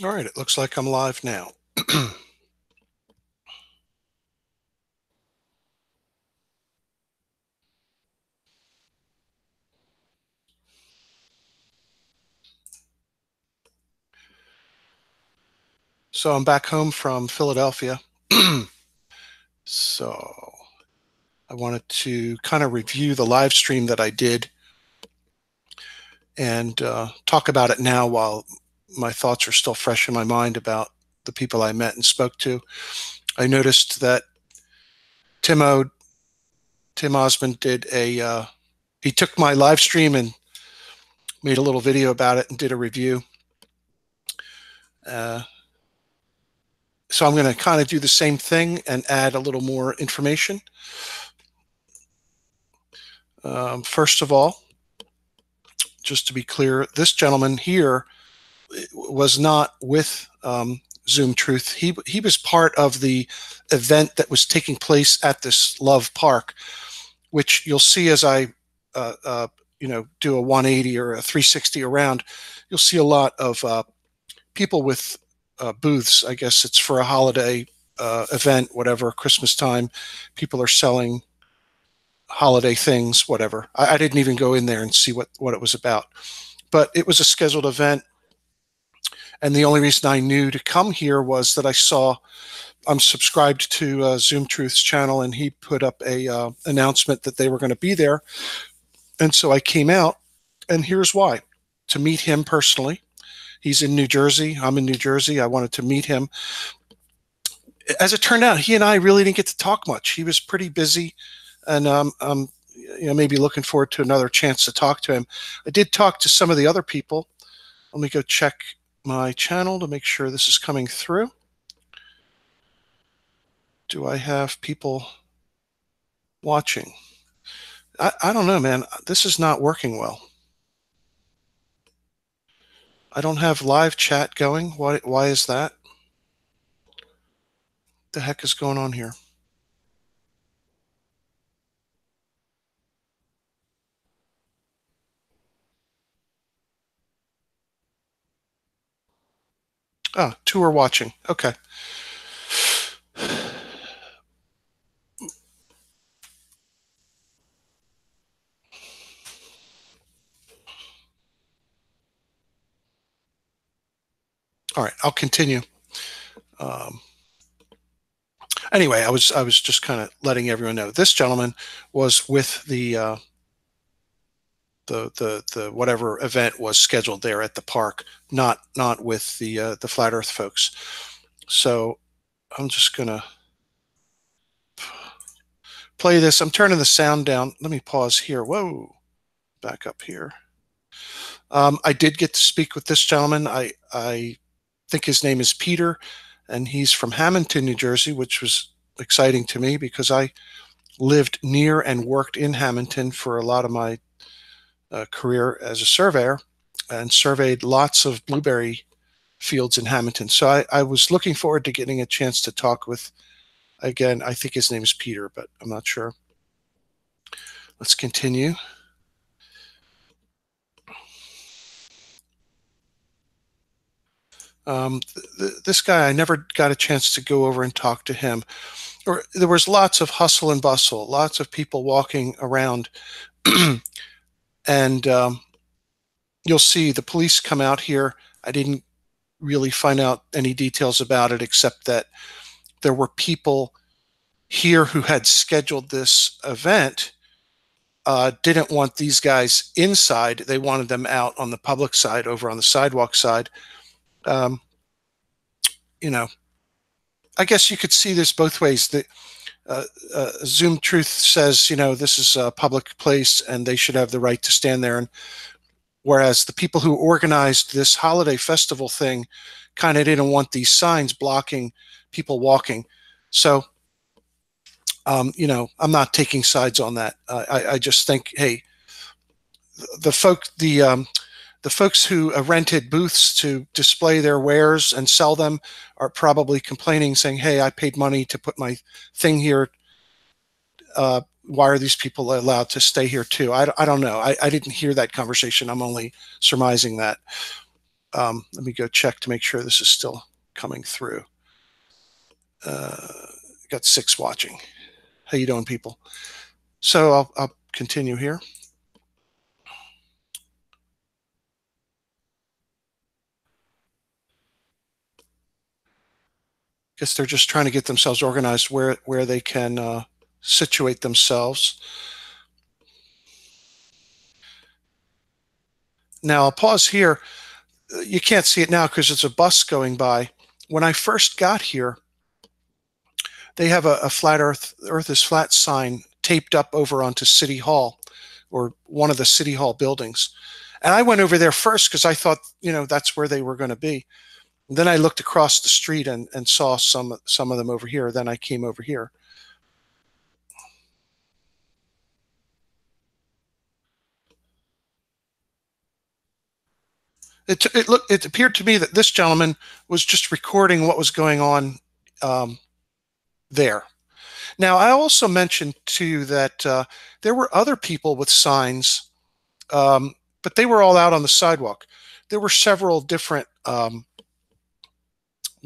All right, it looks like I'm live now. So I'm back home from Philadelphia. So I wanted to kind of review the live stream that I did and talk about it now while my thoughts are still fresh in my mind about the people I met and spoke to. I noticed that Tim Osmond did he took my live stream and made a little video about it and did a review. Uh, so I'm going to kind of do the same thing and add a little more information. First of all, just to be clear, this gentleman here was not with Zoom Truth. He was part of the event that was taking place at this Love Park, which you'll see as I do a 180 or a 360 around. You'll see a lot of people with booths. I guess it's for a holiday event, whatever, Christmas time. People are selling holiday things, whatever. I didn't even go in there and see what it was about. But it was a scheduled event. And the only reason I knew to come here was that I'm subscribed to Zoom Truth's channel, and he put up a announcement that they were going to be there. And so I came out, and here's why. To meet him personally. He's in New Jersey. I'm in New Jersey. I wanted to meet him. As it turned out, he and I really didn't get to talk much. He was pretty busy, and maybe looking forward to another chance to talk to him. I did talk to some of the other people. Let me go check my channel to make sure this is coming through. Do I have people watching? I don't know, man. This is not working well. I don't have live chat going. Why is that? What the heck is going on here? Ah, 2 are watching. Okay. All right, I'll continue. Anyway, I was just kind of letting everyone know this gentleman was with the whatever event was scheduled there at the park, not with the Flat Earth folks. So I'm just gonna play this. I'm turning the sound down. Let me pause here. Whoa, back up here. I did get to speak with this gentleman. I think his name is Peter, and he's from Hamilton, New Jersey, which was exciting to me because I lived near and worked in Hamilton for a lot of my career as a surveyor and surveyed lots of blueberry fields in Hamilton. So I was looking forward to getting a chance to talk with, again, I think his name is Peter, but I'm not sure. Let's continue. This guy, I never got a chance to go over and talk to him. There was lots of hustle and bustle, lots of people walking around. And you'll see the police come out here. I didn't really find out any details about it, except that there were people here who had scheduled this event, didn't want these guys inside. They wanted them out on the public side, over on the sidewalk side. I guess you could see this both ways. Zoom Truth says, this is a public place and they should have the right to stand there. And whereas the people who organized this holiday festival thing kind of didn't want these signs blocking people walking. So, I'm not taking sides on that. I just think, hey, the folks who rented booths to display their wares and sell them are probably complaining, saying, hey, I paid money to put my thing here. Why are these people allowed to stay here too? I don't know. I didn't hear that conversation. I'm only surmising that. Let me go check to make sure this is still coming through. Got 6 watching. How you doing, people? So I'll continue here. Guess they're just trying to get themselves organized where they can situate themselves. Now I'll pause here. You can't see it now because it's a bus going by. When I first got here, they have a flat Earth is flat sign taped up over onto City Hall, or one of the City Hall buildings. And I went over there first because I thought, that's where they were going to be. And then I looked across the street and saw some of them over here. Then I came over here. It appeared to me that this gentleman was just recording what was going on there. Now, I also mentioned too that there were other people with signs, but they were all out on the sidewalk. There were several different, what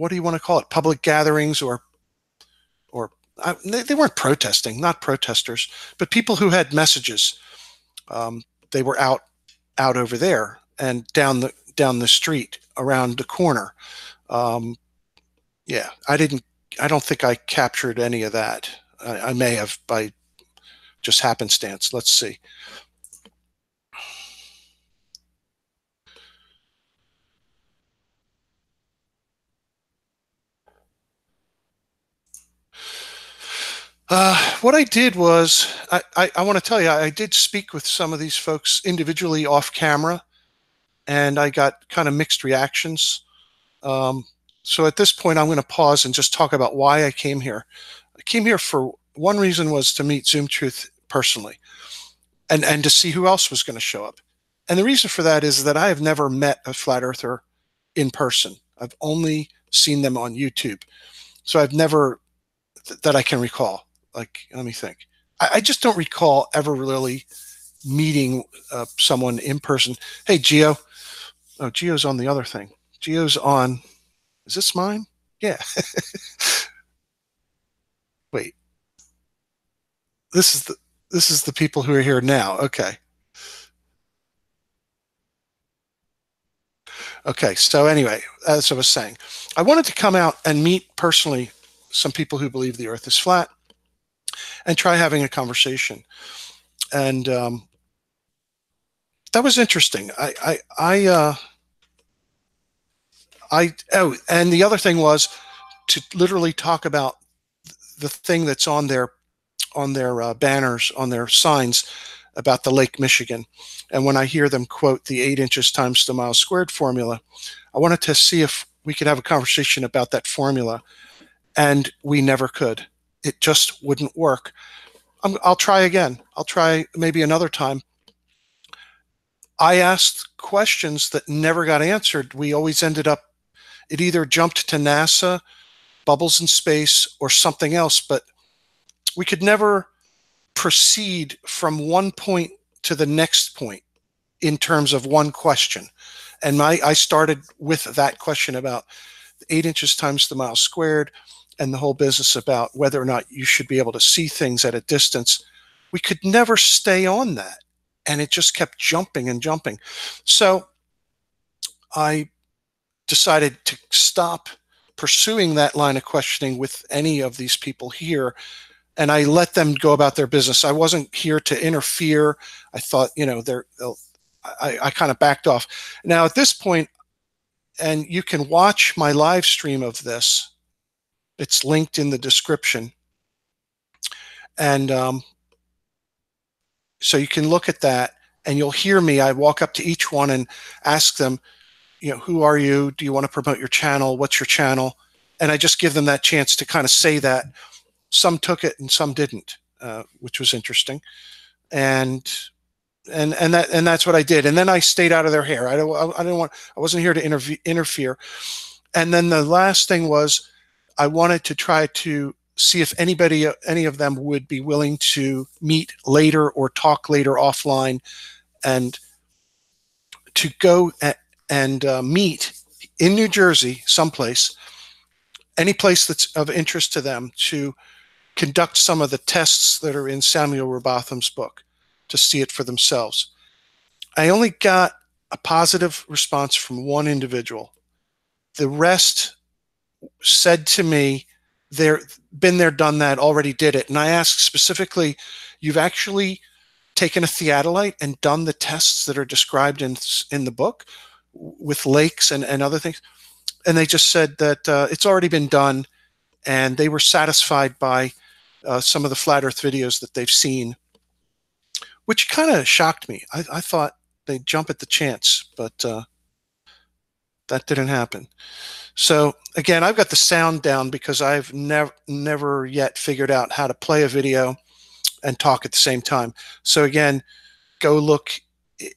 do you want to call it, public gatherings, or they weren't protesting, not protesters, but people who had messages. They were out over there and down the street around the corner. Yeah, I don't think I captured any of that. I may have by just happenstance. Let's see. What I did was, I want to tell you, I did speak with some of these folks individually off camera, and I got kind of mixed reactions. So at this point, I'm going to pause and just talk about why I came here. I came here for one reason, was to meet Zoom Truth personally, and to see who else was going to show up. And the reason for that is that I have never met a flat earther in person. I've only seen them on YouTube. So I've never, that I can recall. Like, let me think. I just don't recall ever really meeting someone in person. Hey, Geo. Oh, Geo's on the other thing. Geo's on, is this mine? Yeah. Wait. This is the people who are here now. Okay. Okay. So anyway, as I was saying, I wanted to come out and meet personally some people who believe the Earth is flat, and try having a conversation. And that was interesting. And the other thing was to literally talk about the thing that's on their banners, on their signs about the Lake Michigan. And when I hear them quote the 8 inches times the mile squared formula, I wanted to see if we could have a conversation about that formula. And we never could. It just wouldn't work. I'll try again. I'll try maybe another time. I asked questions that never got answered. We always ended up, it either jumped to NASA, bubbles in space, or something else, but we could never proceed from one point to the next point in terms of one question. And I started with that question about 8 inches times the mile squared, and the whole business about whether or not you should be able to see things at a distance. We could never stay on that. And it just kept jumping and jumping. So I decided to stop pursuing that line of questioning with any of these people here. And I let them go about their business. I wasn't here to interfere. I thought, I kind of backed off. Now at this point, and you can watch my live stream of this, it's linked in the description. And so you can look at that and you'll hear me. I walk up to each one and ask them, who are you? Do you want to promote your channel? What's your channel? And I just give them that chance to kind of say that. Some took it and some didn't, which was interesting. And that's what I did. And then I stayed out of their hair. I wasn't here to interfere. And then the last thing was, I wanted to try to see if any of them would be willing to meet later or talk later offline, and to go and meet in New Jersey, someplace, any place that's of interest to them, to conduct some of the tests that are in Samuel Robotham's book, to see it for themselves. I only got a positive response from one individual. The rest said to me, they're been there, done that, already did it. And I asked specifically, you've actually taken a theodolite and done the tests that are described in the book with lakes and other things? And they just said that it's already been done, and they were satisfied by some of the flat earth videos that they've seen, which kind of shocked me. I thought they'd jump at the chance, but that didn't happen. So again, I've got the sound down because I've never yet figured out how to play a video and talk at the same time. So again, go look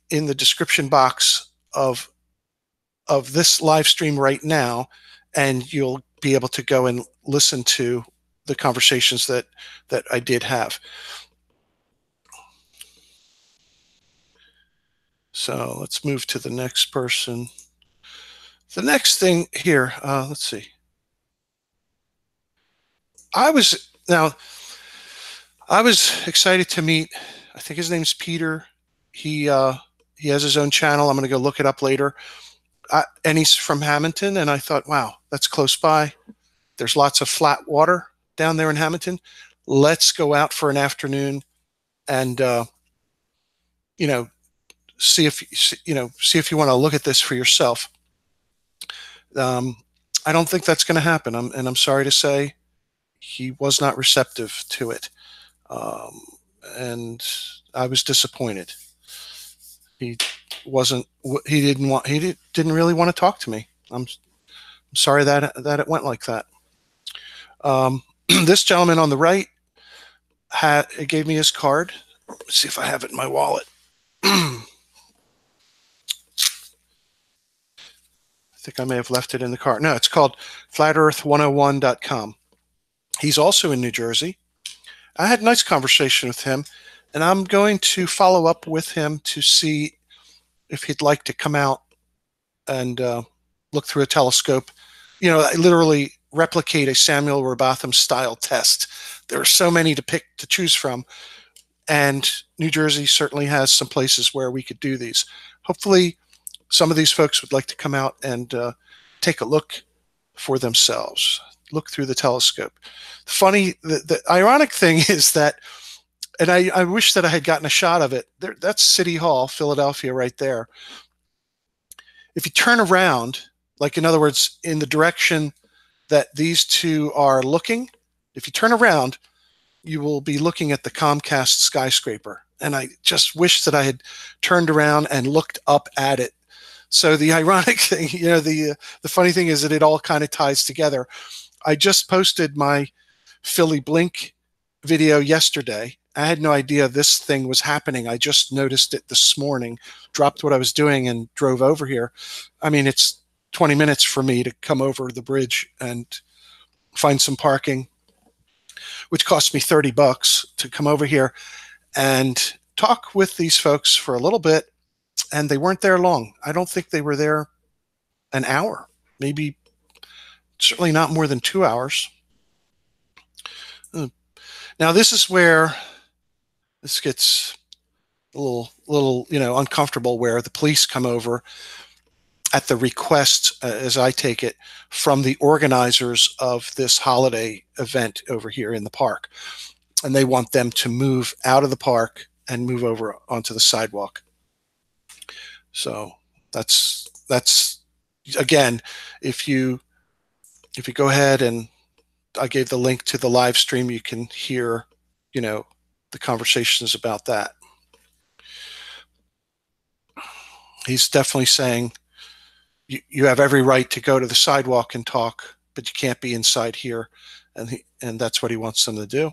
in the description box of this live stream right now, and you'll be able to go and listen to the conversations that I did have. So let's move to the next person. The next thing here, let's see. I was excited to meet, I think his name's Peter. He has his own channel. I'm going to go look it up later. And he's from Hamilton, and I thought, wow, that's close by. There's lots of flat water down there in Hamilton. Let's go out for an afternoon and see if you want to look at this for yourself. I don't think that's going to happen, and I'm sorry to say he was not receptive to it, and I was disappointed. He didn't really want to talk to me. I'm sorry that it went like that. This gentleman on the right gave me his card. Let's see if I have it in my wallet. I think I may have left it in the car. No, it's called flatearth101.com. He's also in New Jersey. I had a nice conversation with him, and I'm going to follow up with him to see if he'd like to come out and look through a telescope. Literally replicate a Samuel Robotham style test. There are so many to choose from, and New Jersey certainly has some places where we could do these. Hopefully some of these folks would like to come out and take a look for themselves, look through the telescope. The ironic thing is that, and I wish that I had gotten a shot of it. That's City Hall, Philadelphia, right there. If you turn around, like in other words, in the direction that these two are looking, if you turn around, you will be looking at the Comcast skyscraper. And I just wish that I had turned around and looked up at it. So the ironic thing, the funny thing is that it all kind of ties together. I just posted my Philly Blink video yesterday. I had no idea this thing was happening. I just noticed it this morning, dropped what I was doing and drove over here. I mean, it's 20 minutes for me to come over the bridge and find some parking, which cost me $30 to come over here and talk with these folks for a little bit. And they weren't there long. I don't think they were there an hour, maybe, certainly not more than 2 hours. Now this is where this gets a little uncomfortable, where the police come over at the request, as I take it, from the organizers of this holiday event over here in the park. And they want them to move out of the park and move over onto the sidewalk. So that's again, if you go ahead, and I gave the link to the live stream, you can hear, the conversations about that. He's definitely saying you have every right to go to the sidewalk and talk, but you can't be inside here, and that's what he wants them to do.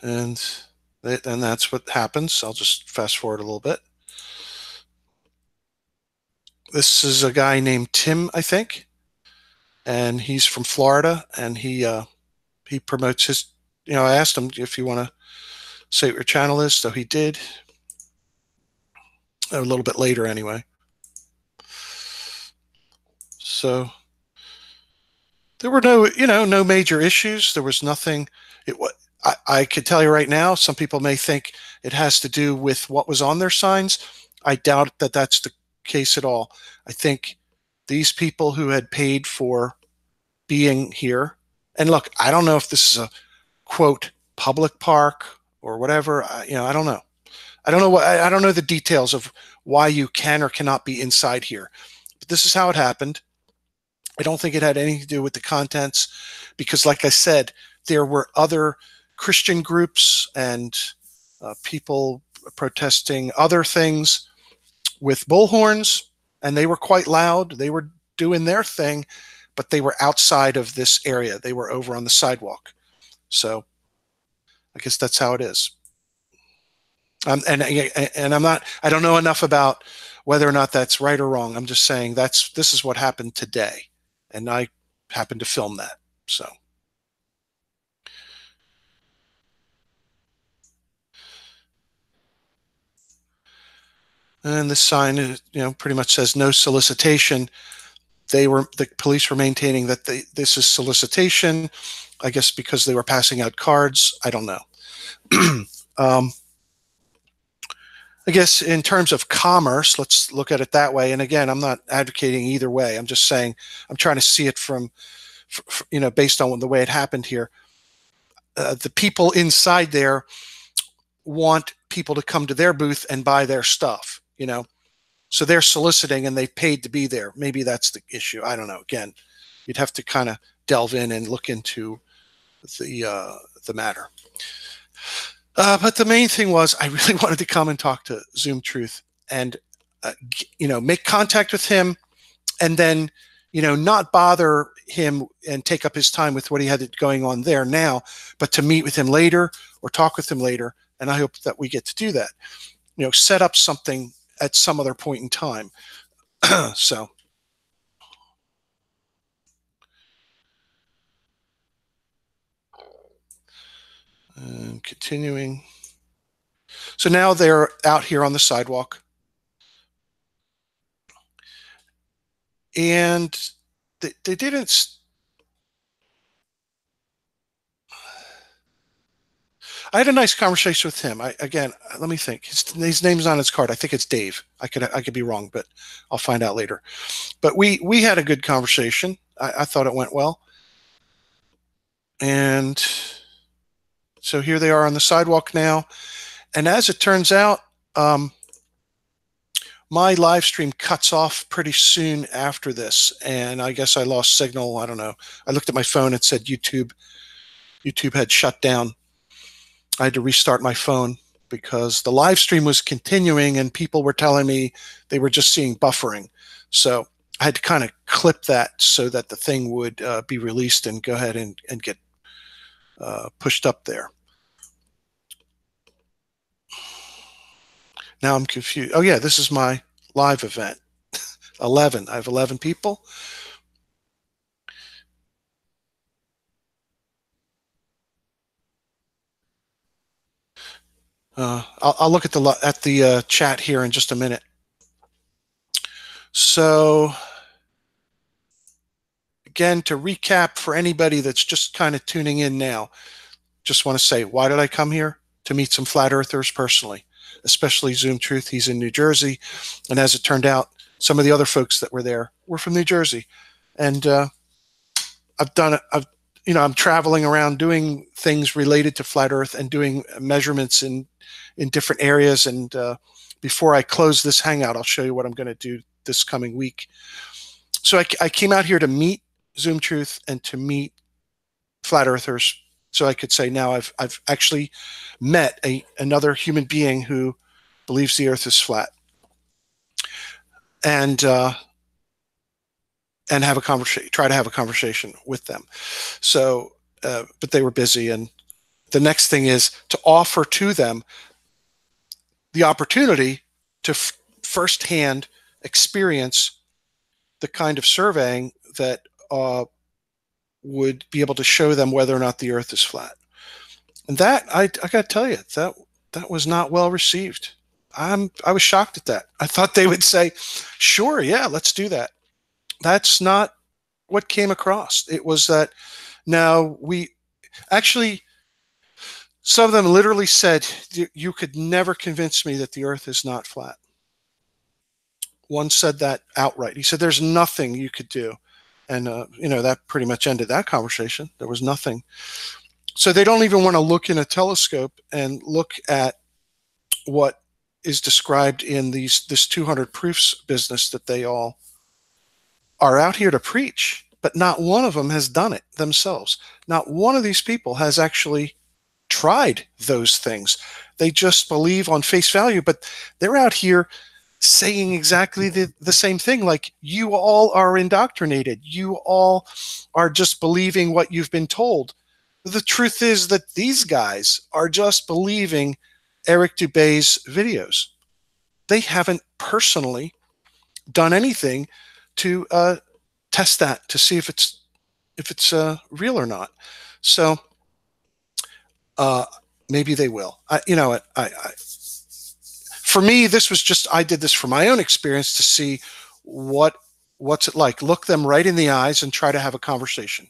And that's what happens. I'll just fast forward a little bit. This is a guy named Tim, I think, and he's from Florida, and he promotes his, I asked him if you want to say what your channel is, so he did. a little bit later anyway. So there were no major issues. There was nothing. I could tell you right now, some people may think it has to do with what was on their signs. I doubt that that's the case at all. I think these people who had paid for being here, and look, I don't know if this is a quote public park or whatever. I don't know. I don't know the details of why you can or cannot be inside here. But this is how it happened. I don't think it had anything to do with the contents because, like I said, there were other Christian groups and people protesting other things with bullhorns, and they were quite loud. They were doing their thing, but they were outside of this area. They were over on the sidewalk. So I guess that's how it is. And I'm not. I don't know enough about whether or not that's right or wrong. I'm just saying this is what happened today, and I happened to film that. So. And this sign, pretty much says no solicitation. The police were maintaining that this is solicitation, I guess because they were passing out cards. I don't know. I guess in terms of commerce, let's look at it that way. And again, I'm not advocating either way. I'm just saying I'm trying to see it from, based on the way it happened here. The people inside there want people to come to their booth and buy their stuff, So they're soliciting and they paid to be there. Maybe that's the issue. I don't know. Again, you'd have to kind of delve in and look into the matter. But the main thing was I really wanted to come and talk to Zoom Truth and, make contact with him and then, not bother him and take up his time with what he had going on there now, but to meet with him later or talk with him later. And I hope that we get to do that, set up something at some other point in time. So. And continuing. So now they're out here on the sidewalk. And they didn't. I had a nice conversation with him. Again, let me think. His name's on his card. I think it's Dave. I could be wrong, but I'll find out later. But we had a good conversation. I thought it went well. And so here they are on the sidewalk now. And as it turns out, my live stream cuts off pretty soon after this. And I guess I lost signal. I don't know. I looked at my phone. It said YouTube had shut down. I had to restart my phone because the live stream was continuing and people were telling me they were just seeing buffering. So I had to kind of clip that so that the thing would be released and go ahead and get pushed up there. Now I'm confused. Oh yeah, this is my live event. 11. I have 11 people. I'll look at the chat here in just a minute. So again, to recap for anybody that's just kind of tuning in now, just want to say, why did I come here? To meet some flat earthers personally, especially Zoom Truth. He's in New Jersey. And as it turned out, some of the other folks that were there were from New Jersey. And I've done it. I'm traveling around doing things related to flat earth and doing measurements in different areas. And before I close this hangout, I'll show you what I'm going to do this coming week. So I came out here to meet Zoom Truth and to meet flat earthers. So I could say now I've actually met another human being who believes the earth is flat. And have a conversation, try to have a conversation with them. So, but they were busy. And the next thing is to offer to them the opportunity to firsthand experience the kind of surveying that would be able to show them whether or not the earth is flat. And that, I got to tell you, that was not well received. I was shocked at that. I thought they would say, sure, yeah, let's do that. That's not what came across. It was that now we actually, some of them literally said, you could never convince me that the earth is not flat. One said that outright. He said, there's nothing you could do. And, that pretty much ended that conversation. There was nothing. So they don't even want to look in a telescope and look at what is described in this 200 proofs business that they all are out here to preach. But not one of them has done it themselves. Not one of these people has actually tried those things. They just believe on face value, but they're out here saying exactly the same thing. Like, you all are indoctrinated. You all are just believing what you've been told. The truth is that these guys are just believing Eric Dubay's videos. They haven't personally done anything to test that to see if it's real or not. So maybe they will. For me, this was just, I did this for my own experience to see what's it like. Look them right in the eyes and try to have a conversation.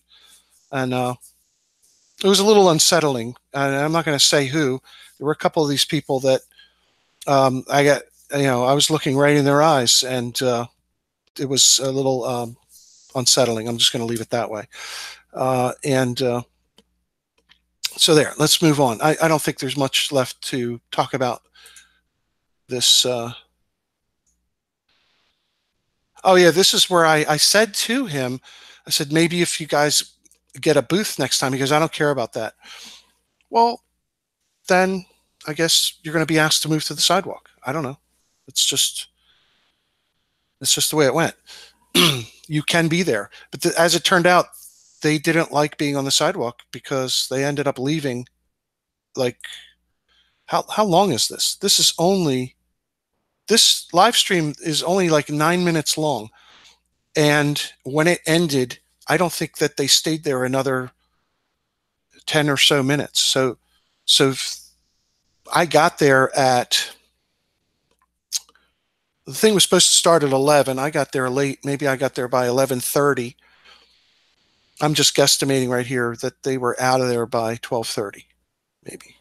And it was a little unsettling. And I'm not going to say who. There were a couple of these people that I was looking right in their eyes, and it was a little unsettling. I'm just going to leave it that way. So there, let's move on. I don't think there's much left to talk about this. Oh yeah, this is where I said to him, I said, maybe if you guys get a booth next time, because I don't care about that. Well, then I guess you're going to be asked to move to the sidewalk. I don't know. It's just the way it went. You can be there. But as it turned out, they didn't like being on the sidewalk because they ended up leaving. Like, how long is this? This live stream is only like 9 minutes long. And when it ended, I don't think that they stayed there another 10 or so minutes. So I got there at, the thing was supposed to start at 11. I got there late. Maybe I got there by 11:30. I'm just guesstimating right here that they were out of there by 12:30, maybe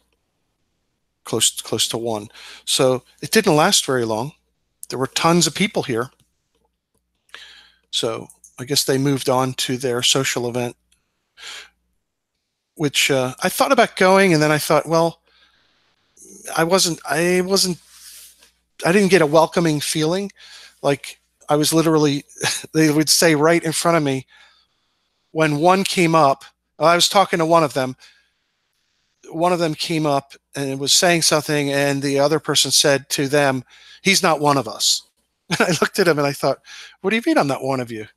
close to 1. So it didn't last very long. There were tons of people here. So I guess they moved on to their social event, which I thought about going, and then I thought, well, I didn't get a welcoming feeling. Like, I was literally, they would say right in front of me, when one came up, I was talking to one of them came up and was saying something, and the other person said to them, he's not one of us. And I looked at him and I thought, what do you mean I'm not one of you?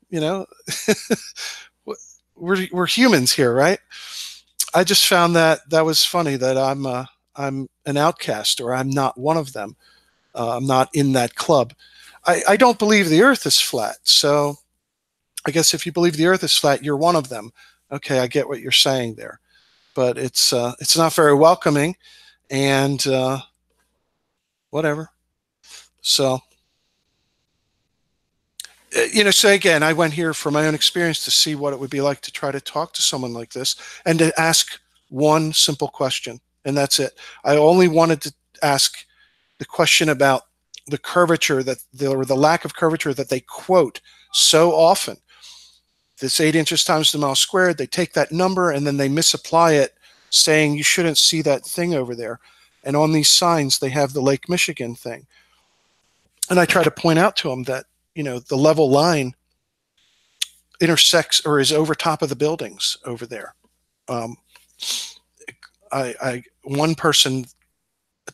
We're humans here, right? I just found that was funny, that I'm an outcast, or I'm not one of them. I'm not in that club. I don't believe the earth is flat. So I guess if you believe the earth is flat, you're one of them. Okay, I get what you're saying there. But it's not very welcoming, and whatever. So, so again, I went here for my own experience to see what it would be like to try to talk to someone like this and to ask one simple question, and that's it. I only wanted to ask the question about the curvature or the lack of curvature that they quote so often. This 8 inches times the mile squared, they take that number and then they misapply it, saying you shouldn't see that thing over there. And on these signs, they have the Lake Michigan thing. And I try to point out to them that, the level line intersects or is over top of the buildings over there. One person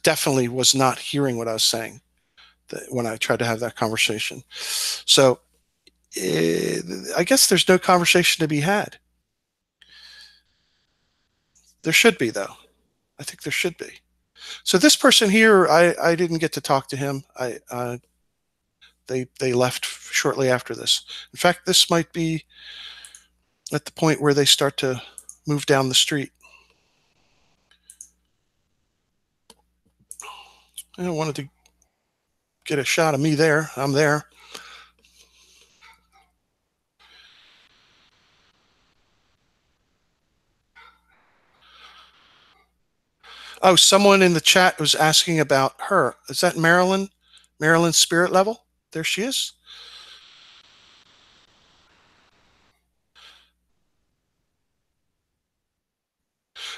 definitely was not hearing what I was saying when I tried to have that conversation. So I guess there's no conversation to be had. There should be, though. I think there should be. So this person here, I didn't get to talk to him. They left shortly after this. In fact, this might be at the point where they start to move down the street. I wanted to get a shot of me there. I'm there. Oh, someone in the chat was asking about her. Is that Marilyn? Marilyn's spirit level? There she is.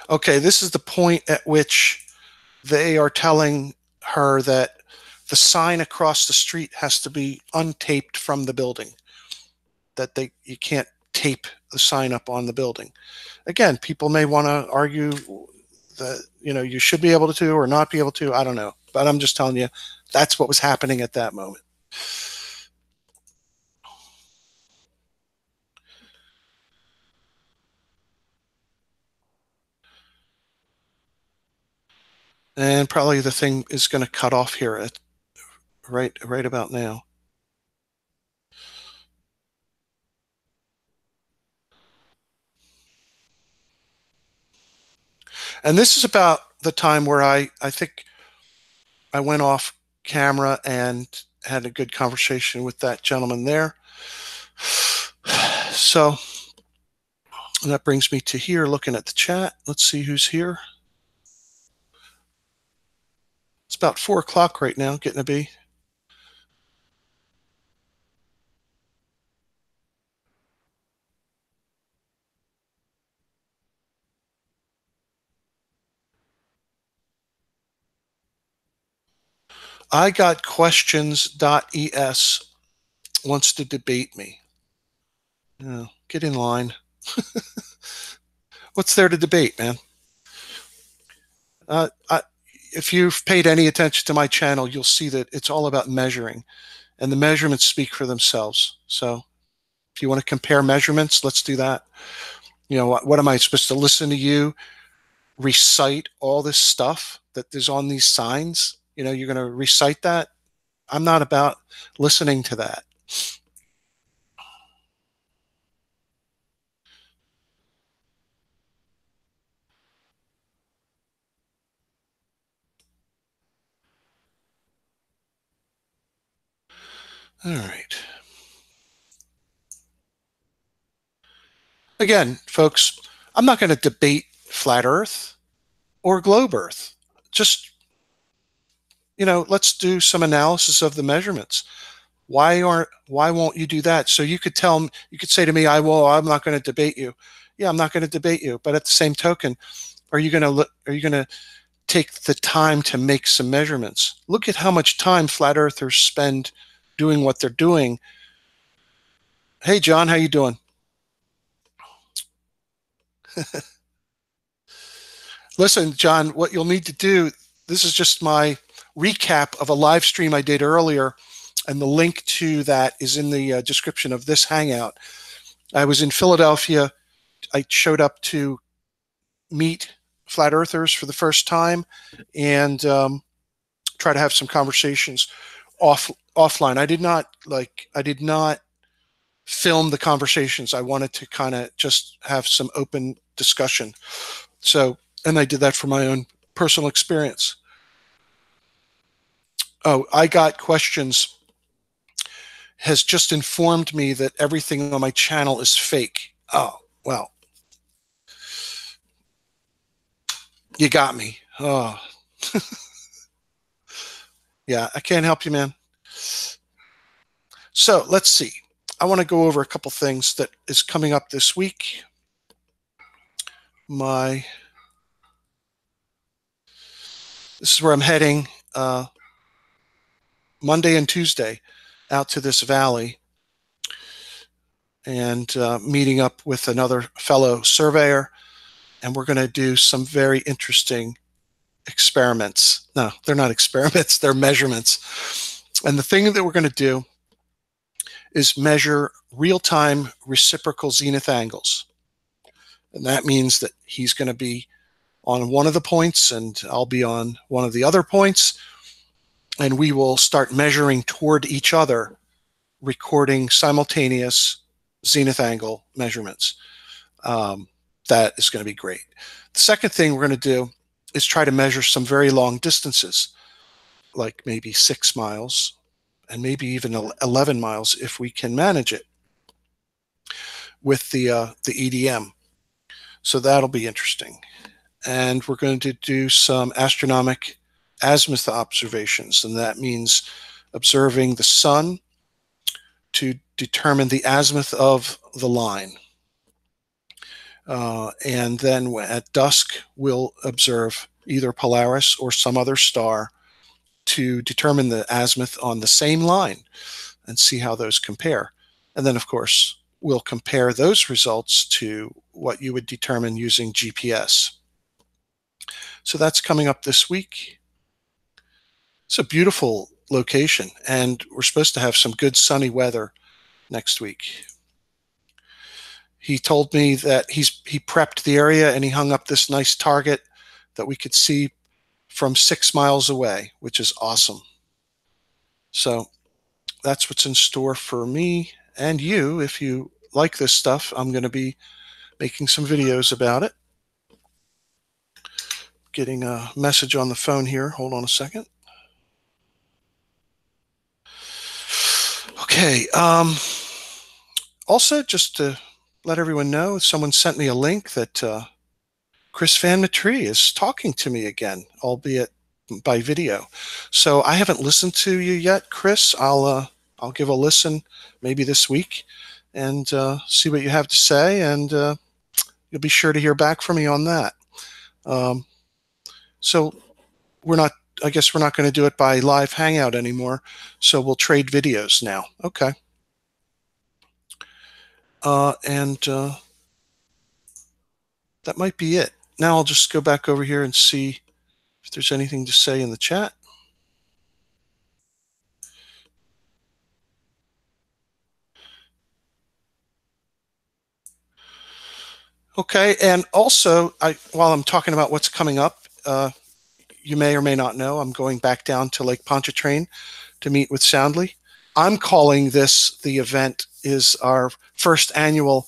Okay, this is the point at which they are telling her that the sign across the street has to be untaped from the building. That you can't tape the sign up on the building. Again, people may want to argue that you should be able to or not be able to. I don't know, but I'm just telling you that's what was happening at that moment. And probably the thing is going to cut off here at right about now. And this is about the time where I think I went off camera and had a good conversation with that gentleman there. So that brings me to here, looking at the chat. Let's see who's here. It's about 4 o'clock right now, getting to be. I got questions.es wants to debate me. Get in line. What's there to debate, man? If you've paid any attention to my channel, you'll see that it's all about measuring, and the measurements speak for themselves. So if you want to compare measurements, let's do that. What am I supposed to listen to you recite all this stuff that is on these signs? You're going to recite that? I'm not about listening to that. All right. Again, folks, I'm not going to debate flat Earth or globe Earth. Just, let's do some analysis of the measurements. Why won't you do that? So you could say to me, I'm not going to debate you. Yeah, I'm not going to debate you. But at the same token, are you going to take the time to make some measurements? Look at how much time flat earthers spend doing what they're doing. Hey, John, how you doing? Listen, John, what you'll need to do, this is just my recap of a live stream I did earlier, and the link to that is in the description of this Hangout. I was in Philadelphia. I showed up to meet flat earthers for the first time and try to have some conversations offline. I did not film the conversations. I wanted to kind of just have some open discussion. And I did that for my own personal experience. Oh, I got questions. Has just informed me that everything on my channel is fake. Oh, well. You got me. Oh. Yeah, I can't help you, man. So let's see. I want to go over a couple things that is coming up this week. This is where I'm heading Monday and Tuesday out to this valley and meeting up with another fellow surveyor. And we're going to do some very interesting experiments. No, they're not experiments, they're measurements. And the thing that we're going to do is measure real-time reciprocal zenith angles. And that means that he's going to be on one of the points and I'll be on one of the other points. And we will start measuring toward each other, recording simultaneous zenith angle measurements. That is going to be great. The second thing we're going to do is try to measure some very long distances, like maybe 6 miles, and maybe even 11 miles if we can manage it with the EDM. So that'll be interesting. And we're going to do some astronomic azimuth observations, and that means observing the sun to determine the azimuth of the line. And then at dusk, we'll observe either Polaris or some other star to determine the azimuth on the same line and see how those compare. And then, of course, we'll compare those results to what you would determine using GPS. So that's coming up this week. It's a beautiful location, and we're supposed to have some good sunny weather next week. He told me that he prepped the area and he hung up this nice target that we could see from 6 miles away, which is awesome. So that's what's in store for me and you. If you like this stuff, I'm going to be making some videos about it. Getting a message on the phone here. Hold on a second. Okay. Also, just to let everyone know, someone sent me a link that Chris Van Matrie is talking to me again, albeit by video. So I haven't listened to you yet, Chris. I'll give a listen maybe this week and see what you have to say, and you'll be sure to hear back from me on that. So I guess we're not going to do it by live hangout anymore. So we'll trade videos now. Okay. That might be it. Now I'll just go back over here and see if there's anything to say in the chat. Okay, and also, while I'm talking about what's coming up, you may or may not know, I'm going back down to Lake Pontchartrain to meet with Soundly. I'm calling this, the event is our first annual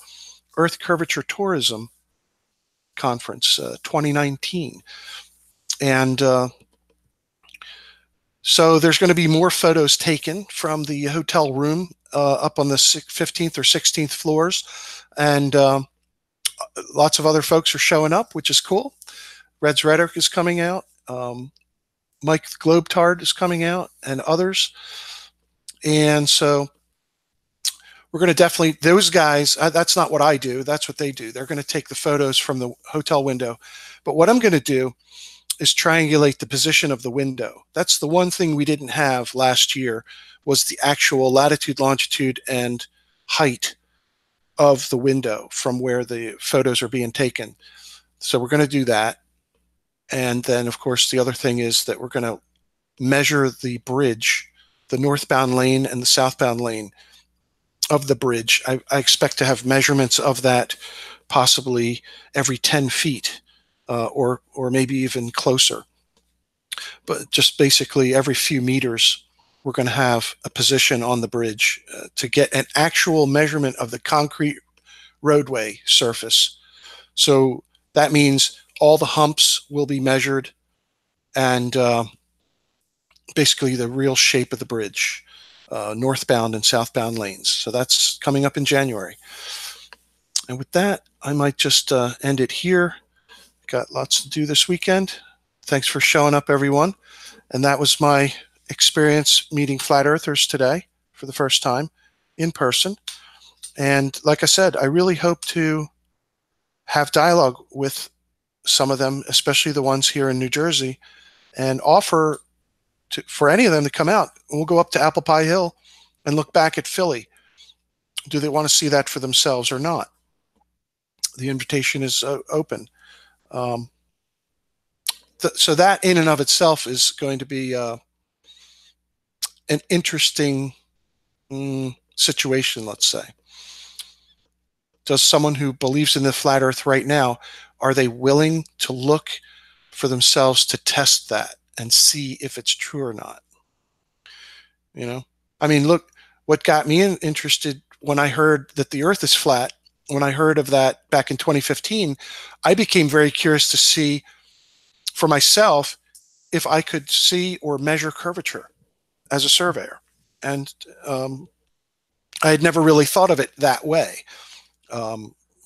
Earth Curvature Tourism Conference 2019. And so there's going to be more photos taken from the hotel room up on the 15th or 16th floors. And lots of other folks are showing up, which is cool. Reds Rhetoric is coming out. Mike Globetard is coming out, and others. And so we're going to definitely, those guys, that's not what I do. That's what they do. They're going to take the photos from the hotel window. But what I'm going to do is triangulate the position of the window. That's the one thing we didn't have last year, was the actual latitude, longitude, and height of the window from where the photos are being taken. So we're going to do that. And then, of course, the other thing is that we're going to measure the bridge, the northbound lane and the southbound lane of the bridge. I expect to have measurements of that possibly every 10 feet or maybe even closer. But just basically every few meters, we're going to have a position on the bridge to get an actual measurement of the concrete roadway surface. So that means all the humps will be measured, and basically the real shape of the bridge, northbound and southbound lanes. So that's coming up in January. And with that, I might just end it here. Got lots to do this weekend. Thanks for showing up, everyone. And that was my experience meeting flat earthers today for the first time in person. And like I said, I really hope to have dialogue with some of them, especially the ones here in New Jersey, and offer for any of them to come out. We'll go up to Apple Pie Hill and look back at Philly. Do they want to see that for themselves or not? The invitation is open. So that in and of itself is going to be an interesting situation, let's say. Does someone who believes in the flat earth right now, are they willing to look for themselves to test that and see if it's true or not? You know, I mean, look, what got me interested when I heard that the earth is flat, when I heard of that back in 2015, I became very curious to see for myself if I could see or measure curvature as a surveyor. and I had never really thought of it that way.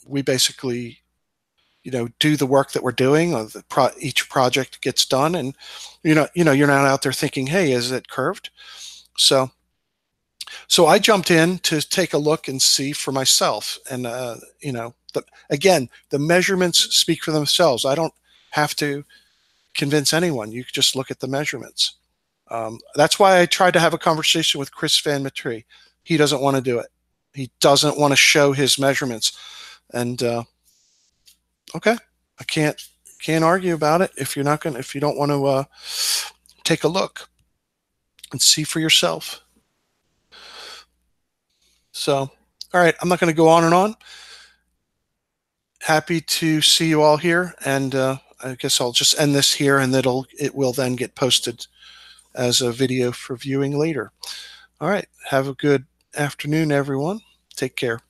We basically, do the work that we're doing. Each project gets done, and you're not out there thinking, "Hey, is it curved?" So I jumped in to take a look and see for myself, and again, the measurements speak for themselves. I don't have to convince anyone. You just look at the measurements. That's why I tried to have a conversation with Chris Van Matry. He doesn't want to do it. He doesn't want to show his measurements. And okay, I can't argue about it if you don't want to take a look and see for yourself. So, all right, I'm not going to go on and on. Happy to see you all here, and I guess I'll just end this here, and it will then get posted as a video for viewing later. All right, have a good afternoon, everyone. Take care.